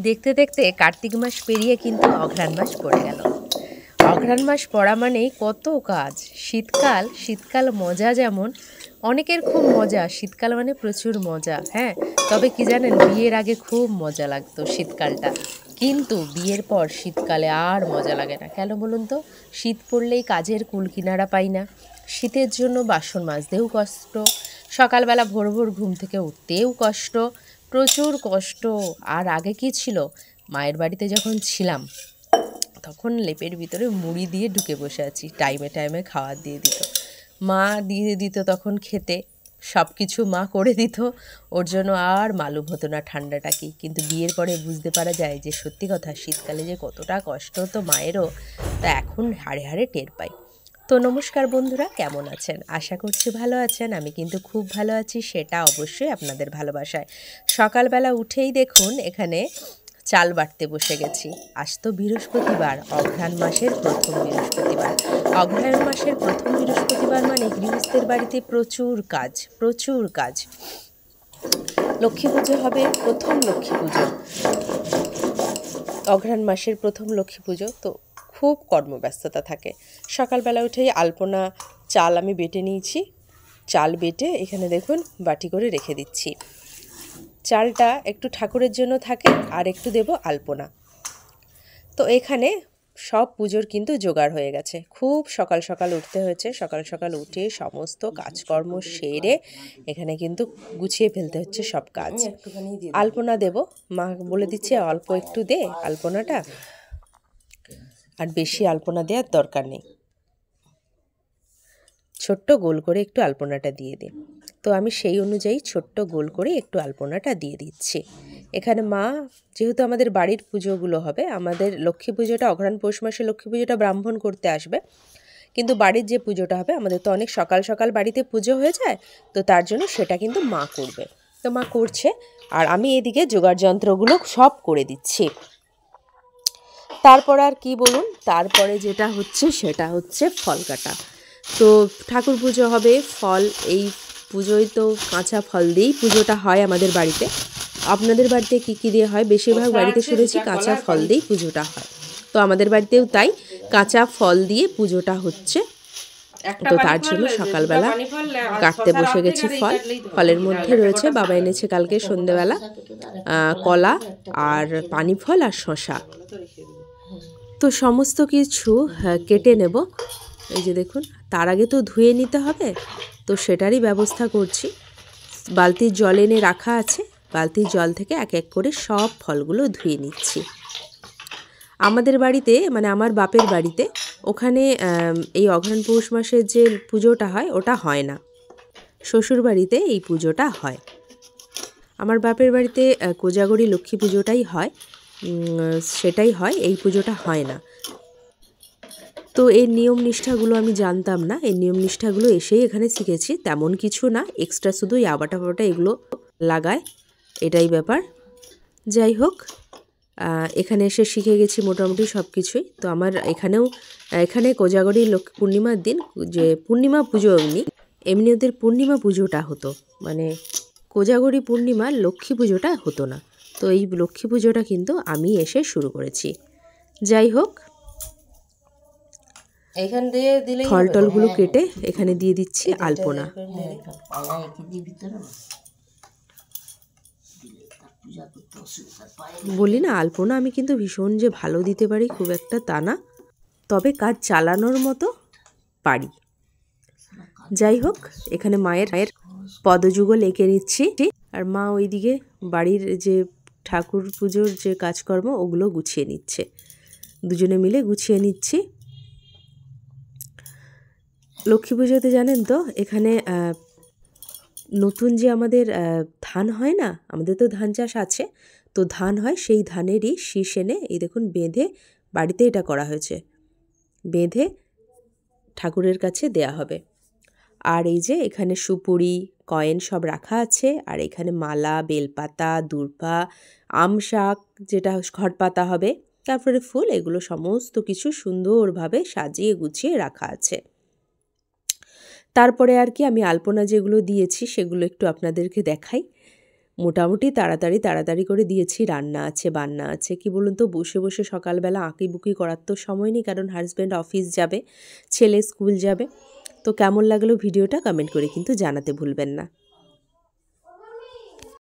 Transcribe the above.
দেখতে দেখতে কার্তিক মাস পেরিয়ে কিন্তু অঘ্রাণ মাস পড়ে গেল। অঘ্রাণ মাস পড়া মানেই কত কাজ। শীতকাল মজা যেমন, অনেকের খুব মজা, শীতকাল মানে প্রচুর মজা। হ্যাঁ, তবে কি জানেন, বিয়ের আগে খুব মজা লাগতো শীতকালটা, কিন্তু বিয়ের পর শীতকালে আর মজা লাগে না। কেন বলুন তো? শীত পড়লেই কাজের কুল কিনারা পাই না, শীতের জন্য বাসন মাজতেও কষ্ট, সকালবেলা ভোর ভোর ঘুম থেকে উঠতেও কষ্ট, প্রচুর কষ্ট। আর আগে কি ছিল, মায়ের বাড়িতে যখন ছিলাম তখন লেপের ভিতরে মুড়ি দিয়ে ঢুকে বসে আছি, টাইমে টাইমে খাবার দিয়ে দিত, মা দিয়ে দিত তখন খেতে, সব কিছু মা করে দিত, ওর জন্য আর মালুম হতো না ঠান্ডাটা কি। কিন্তু বিয়ের পরে বুঝতে পারা যায় যে সত্যি কথা, শীতকালে যে কতটা কষ্ট হতো মায়েরও, তা এখন হাড়ে হাড়ে টের পাই। তো নমস্কার বন্ধুরা, কেমন আছেন? আশা করছি ভালো আছেন। আমি কিন্তু খুব ভালো আছি, সেটা অবশ্যই আপনাদের ভালোবাসায়। সকালবেলা উঠেই দেখুন এখানে চাল বাটতে বসে গেছি। আজ তো বৃহস্পতিবার, অঘ্রাণ মাসের প্রথম বৃহস্পতিবার। অঘ্রাণ মাসের প্রথম বৃহস্পতিবার মানে গৃহস্থের বাড়িতে প্রচুর কাজ। লক্ষ্মী পুজো হবে, প্রথম লক্ষ্মী পুজো, অঘ্রাণ মাসের প্রথম লক্ষ্মী পুজো, তো খুব কর্মব্যস্ততা থাকে। সকালবেলা উঠেই আলপনা চাল আমি বেটে নিয়েছি, চাল বেটে এখানে দেখুন বাটি করে রেখে দিচ্ছি। চালটা একটু ঠাকুরের জন্য থাকে আর একটু দেব আলপনা। তো এখানে সব পুজোর কিন্তু জোগাড় হয়ে গেছে। খুব সকাল সকাল উঠতে হয়েছে, সকাল সকাল উঠে সমস্ত কাজকর্ম সেরে এখানে কিন্তু গুছিয়ে ফেলতে হচ্ছে সব কাজ। আলপনা দেব, মা বলে দিচ্ছে অল্প একটু দে আলপনাটা, আর বেশি আলপনা দেওয়ার দরকার নেই, ছোট্ট গোল করে একটু আলপনাটা দিয়ে দে। তো আমি সেই অনুযায়ী ছোট্ট গোল করে একটু আলপনাটা দিয়ে দিচ্ছি। এখানে মা, যেহেতু আমাদের বাড়ির পুজোগুলো হবে, আমাদের লক্ষ্মী পুজোটা অঘ্রাণ পৌষ মাসে লক্ষ্মী পুজোটা ব্রাহ্মণ করতে আসবে, কিন্তু বাড়ির যে পুজোটা হবে, আমাদের তো অনেক সকাল সকাল বাড়িতে পুজো হয়ে যায়, তো তার জন্য সেটা কিন্তু মা করবে। তো মা করছে, আর আমি এদিকে জোগাড় যন্ত্রগুলো সব করে দিচ্ছি। তারপর আর কি বলুন, তারপরে যেটা হচ্ছে সেটা হচ্ছে ফল কাটা। তো ঠাকুর পুজো হবে, ফল, এই পুজোয় তো কাঁচা ফল দিয়েই পুজোটা হয় আমাদের বাড়িতে। আপনাদের বাড়িতে কী কী দিয়ে হয়? বেশিরভাগ বাড়িতে শুনেছি কাঁচা ফল দিয়েই পুজোটা হয়, তো আমাদের বাড়িতেও তাই, কাঁচা ফল দিয়ে পুজোটা হচ্ছে। তো তার জন্য সকালবেলা কাটতে বসে গেছি ফল। ফলের মধ্যে রয়েছে, বাবা এনেছে কালকে সন্ধেবেলা কলা আর পানি ফল আর শশা। তো সমস্ত কিছু কেটে নেব, এই যে দেখুন। তার আগে তো ধুয়ে নিতে হবে, তো সেটারই ব্যবস্থা করছি। বালতির জল এনে রাখা আছে, বালতির জল থেকে এক এক করে সব ফলগুলো ধুয়ে নিচ্ছি। আমাদের বাড়িতে, মানে আমার বাপের বাড়িতে, ওখানে এই অঘ্রাণ পৌষ মাসের যে পুজোটা হয় ওটা হয় না, শ্বশুর বাড়িতে এই পুজোটা হয়। আমার বাপের বাড়িতে কোজাগরী লক্ষ্মী পুজোটাই হয়, সেটাই হয়, এই পুজোটা হয় না। তো এই নিয়ম নিষ্ঠাগুলো আমি জানতাম না, এই নিয়ম নিষ্ঠাগুলো এসেই এখানে শিখেছি। তেমন কিছু না, এক্সট্রা শুধু আবাটা ফাবাটা এগুলো লাগায়, এটাই ব্যাপার। যাই হোক, এখানে এসে শিখে গেছি মোটামুটি সব কিছুই। তো আমার এখানে কোজাগরী লক্ষ্মী পূর্ণিমার দিন, যে পূর্ণিমা পুজো, এমনি ওদের পূর্ণিমা পুজোটা হতো, মানে কোজাগরী পূর্ণিমার লক্ষ্মী পুজোটা হতো না। তো এই লক্ষ্মী পুজোটা কিন্তু আমি এসে শুরু করেছি। যাই হোক, এখান দিয়ে দিলেই ফল টলগুলো কেটে এখানে দিয়ে দিচ্ছি আলপনা। বলি না, আলপনা আমি কিন্তু ভীষণ যে ভালো দিতে পারি খুব একটা তা না, তবে কাজ চালানোর মতো পারি। যাই হোক, এখানে মায়ের পদযুগল এঁকে নিচ্ছি, আর মা ওইদিকে বাড়ির যে ঠাকুর পুজোর যে কাজকর্ম ওগুলো গুছিয়ে নিচ্ছে, দুজনে মিলে গুছিয়ে নিচ্ছি। লক্ষ্মী পুজোতে জানেন তো, এখানে নতুন যে আমাদের ধান হয় না, আমাদের তো ধান চাষ আছে, তো ধান হয়, সেই ধানেরই শীষ এনে এই দেখুন বেঁধে বাড়িতে এটা করা হয়েছে, বেঁধে ঠাকুরের কাছে দেয়া হবে। আর এই যে এখানে সুপুরি কয়েন সব রাখা আছে, আর এখানে মালা, বেলপাতা, দূর্বা, আম শাক, যেটা ঘট পাতা হবে, তারপরে ফুল, এগুলো সমস্ত কিছু সুন্দরভাবে সাজিয়ে গুছিয়ে রাখা আছে। তারপরে আর কি, আমি আলপনা যেগুলো দিয়েছি সেগুলো একটু আপনাদেরকে দেখাই। মোটামুটি তাড়াতাড়ি করে দিয়েছি। রান্না আছে, বান্না আছে, কি বলুন তো, বসে বসে সকালবেলা আঁকিবুকি করার তো সময় নেই, কারণ হাজব্যান্ড অফিস যাবে, ছেলে স্কুল যাবে। তো কেমন লাগলো ভিডিওটা কমেন্ট করে কিন্তু জানাতে ভুলবেন না।